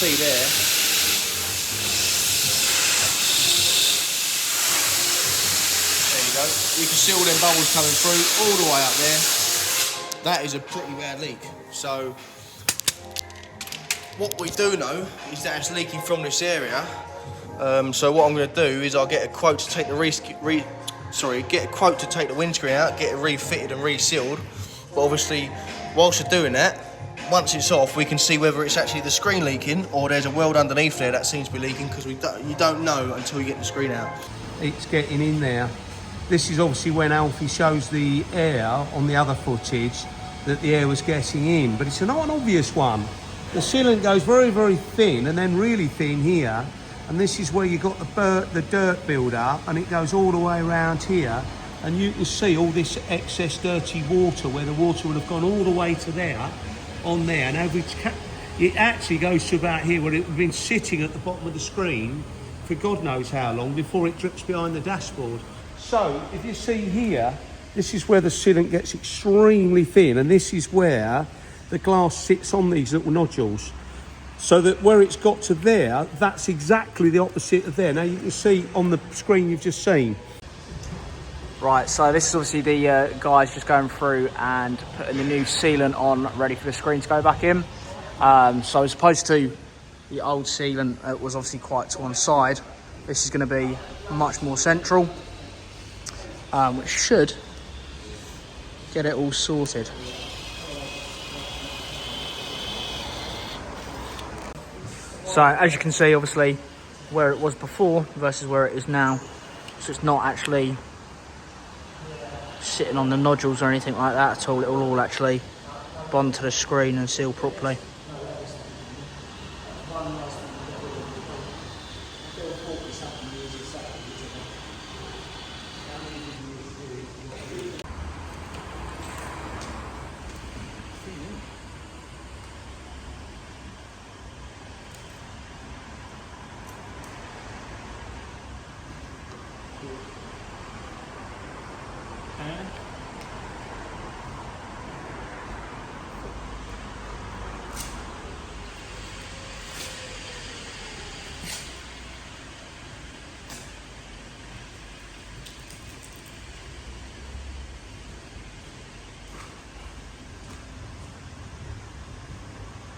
see there. There you go. You can see all them bubbles coming through all the way up there. That is a pretty bad leak. So what we do know is that it's leaking from this area. So what I'm going to do is I'll get a quote to take the windscreen out, get it refitted and resealed. But obviously, whilst you're doing that, once it's off, we can see whether it's actually the screen leaking or there's a weld underneath there that seems to be leaking, because you don't know until you get the screen out. It's getting in there. This is obviously when Alfie shows the air on the other footage that the air was getting in, but it's not an obvious one. The sealant goes very, very thin and then really thin here, and this is where you got the dirt build up, and it goes all the way around here, and you can see all this excess dirty water where the water would have gone all the way to there, on there, and it actually goes to about here where it would have been sitting at the bottom of the screen for God knows how long before it drips behind the dashboard. So if you see here, this is where the sealant gets extremely thin, and this is where the glass sits on these little nodules. So that where it's got to there, that's exactly the opposite of there. Now you can see on the screen you've just seen. Right, so this is obviously the guys just going through and putting the new sealant on, ready for the screen to go back in. So as opposed to the old sealant, it was obviously quite to one side. This is going to be much more central, which should get it all sorted. So as you can see, obviously, where it was before versus where it is now. So it's not actually sitting on the nodules or anything like that at all. It will all actually bond to the screen and seal properly.